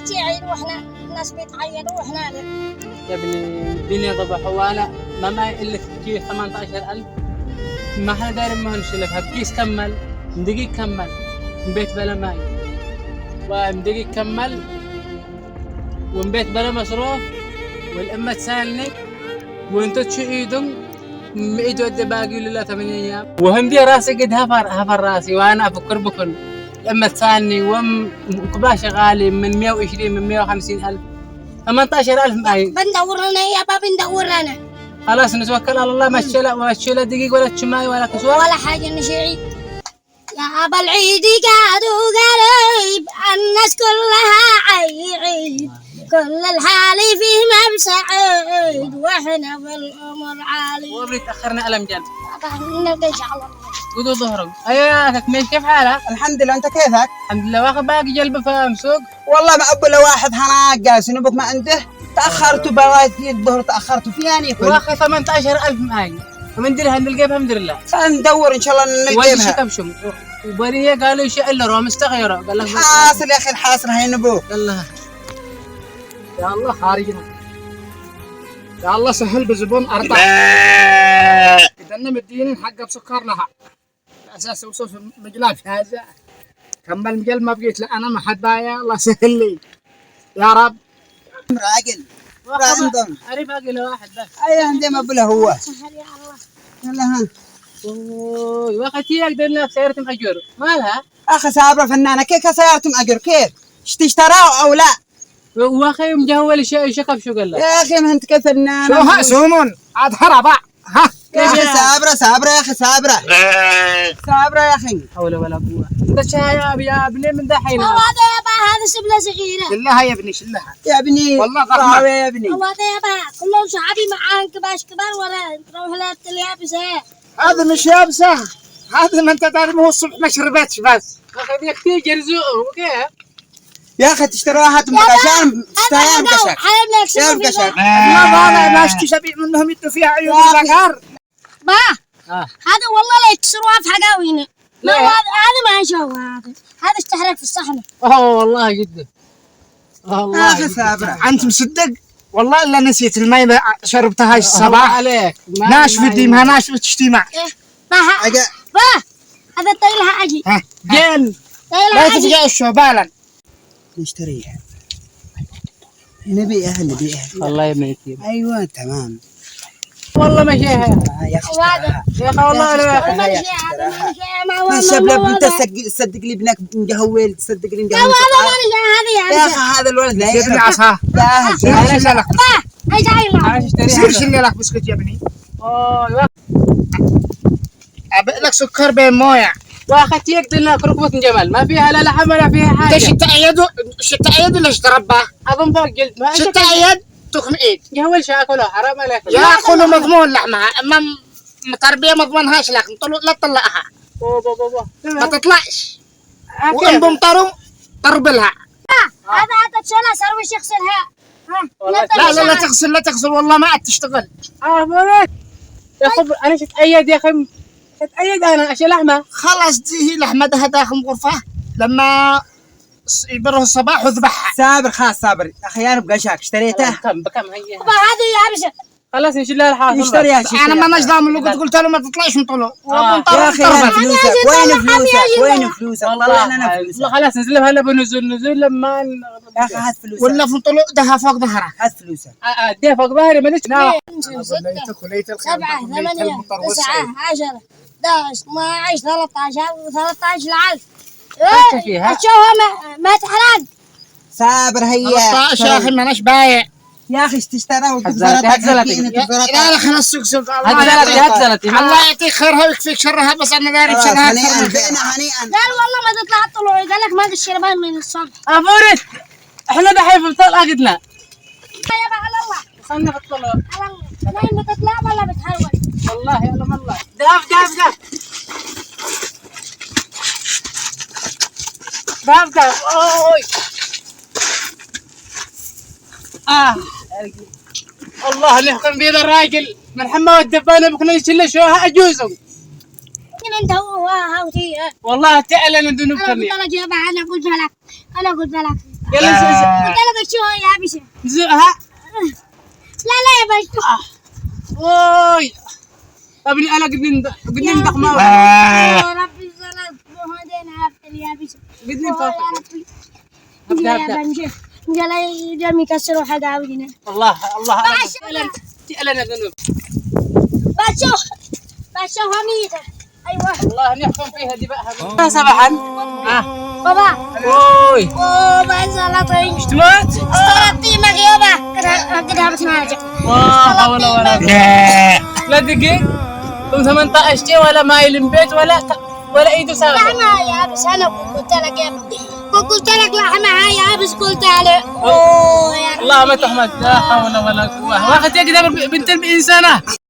تعيد واحنا الناس بيتعيدوا واحنا لا. يا ابني الدنيا ضبح وانا ما معي الا كيس 18000 ما احنا دايرين ما نشلفها بكيس كمل دقيق كمل من بيت بلا ماي ودقيق كمل ومن بيت بلا مصروف والأمة تسالني وانتو تشيدون ايدو قد باقي لله 8 ايام وهم دي راسي قد هفر راسي وانا افكر بكم الأمة تسالني وام قبله شغالي من 120 من 150 الف 18000 معي بندور لنا يا بابا بندور لنا خلاص نتوكل على الله ماشي لا دقيق ولا تشماي ولا كسوة ولا حاجة نشي عيد يا أبا العيد قعدوا قريب الناس كلها عيد كل الحالي فيه مبسعيد واحنا بالأمر عالي وابني تأخرنا ألم جد نرجع إن شاء الله قدوا ظهرك أيوة كميش كيف حالك؟ الحمد لله. انت كيفك؟ الحمد لله واخد باقي جلب فاهم سوق والله ما ابو له واحد هناك جالس نبك ما عنده تاخرت بوايتي الظهر تاخرت فياني واخي 18000 معي ومن درها نلقيها بحمد لله ندور ان شاء الله وجه نلقيها. كبشم وبريه قالوا يشيء الا رو مستغيره قال لك حاصل يا اخي الحاصل هاي نبوك. قال لها يا الله خارجنا يا الله سهل بزبون أربع إذا مدينين حق بسكر لها أساس وصوف مجلاب هذا كمل مجل ما بقيت لا أنا ما حد بايع الله سهل لي يا رب راجل عندهم أري باقي له واحد بس اي عندي ما ابو له هو سهل يا الله يلا ها. اوه واخي يقدر لنا بسيارة مأجور مالها اخي سابره فنانه كيف سيارتهم اجر كيف اشتراوا او لا واخي مجهول شكف شو قال لك يا اخي ما انت كيف فنانه شو ها سومون عاد هربا ها يا اخي سابره يا اخي سابره يا اخي حول ولا قوة انت شايب يا ابني من دحين هذا يا با هذا سبلة صغيرة شلها يا ابني شلها يا ابني والله ضخمة. صعبة يا ابني هذا يا با كلهم صحابي معاهم كباش كبار ولا تروح لها اليابسة هذا مش يابسة هذا ما أنت تعرف هو الصبح ما شربتش بس واخي ذيك تيجي رزقه وكيف يا اخي تشتروها هاتم بقشان تستاهل بقشان حلبنا يا يكسبوا بقشان ما ضانا ما اشتي شبيع منهم يدوا فيها عيون يا أخي. البقر با هذا والله لا يكسروها في حقاوينا لا. هذا ما يشوف هذا اشتهرك في الصحن والله جدا يا والله اخي سابره أنت مصدق والله إلا نسيت الماء شربتها هاي الصباح الصباح عليك ناشف ديمها ناشف تشتي مع با هذا طيلها اجي ها جن لا طيلها اجي تفجع الشوبالا نشتريها نبيها الله يميتين ايوه تمام والله ما شيها يا اخي اشتراها يا اخي والله انا من شباب انت تصدق لي ابنك مجهول تصدق لي مجهول يا اخي هذا الولد لا سيبني عصا جاهز سير شلة لك عايش اشتريها سير شلة لك بسكت يا ابني أبئ لك سكر بين مويه واخي يقدر لك ركبة جمل ما فيها لا لحم ولا فيها انت حاجة شتا يد ولا تربى؟ اظن فوق جلد ما شتا يد تخن ايد جهول شاكله حرام عليك ياكلوا مضمون لحمها اما متربيه مضمونهاش لكن لا تطلعها ما تطلعش وان بمطروا طرب لها هذا تشيلها سروي يغسلها لا تغسل والله ما عاد تشتغل يا خب انا شتأيد يا اخي شتأيد انا اشيل لحمه خلاص دي هي لحمة ده داخل غرفة لما يبره الصباح وذبحها صابر خلاص صابر اخيار بقشاك اشتريته بكم هي هذه يابسة خلاص نشيل لها الحاصل اشتريها انا ما نجدام اللي قلت له ما تطلعش من طلوع يا اخي وين فلوسك والله انا فلوسك خلاص نزلها هلا بنزل لما يا اخي هات فلوسك ولا في طلوع ده فوق ظهره هات فلوسك اديها فوق ظهري ماليش دعوه 6 7 8 9 10 11 12 13 لعل شوفها ما تحرق صابر هي 13 يا اخي ماناش بايع يا اخي تشترى لا خلاص سوق هزلتي الله يعطيك خيرها ويكفيك شرها بس انا داري شرها هنيئا قال والله ما تطلع الطلوع قال لك ما تشربان من الصبح افورت احنا دحين في بطل اقدنا يا على الله خلنا في الطلوع على الله ما بتطلع ولا بتحول والله يعلم الله داف اوي الله اللي يحكم بيد الراجل من حمى والدبانه بكون يشيل شوها اجوزه من انت هو هاوتي والله تعلن ذنوب كمية انا جايبها انا قلت لك يلا انت لا بشوها يا بشا. زقها. لا يا بشوها. اوي ابني انا قد ندق معه. يا ربي زلط هذين عافل يا بشا. قد ندق. يا ربي يا بنجي جاي جمي كسروا حق عاودنا. الله أنا ذنوب. بشوف هميته. ايوه الله نحكم فيها دباءها. صباحا. بابا. اوي. بابا زلطين. اشتمت؟ استغربتي مغيوبة كده بتناجح. ما حول ولا قوة. لا دقيق. 18 ولا مايل من بيت ولا ايده ساغ. لحمة يا بس انا قلت لك يا ابني. قلت لك لحمة يا بس قلت له. الله ما تحمد لا حول ولا قوة. واخذت كده بنت الإنسانة.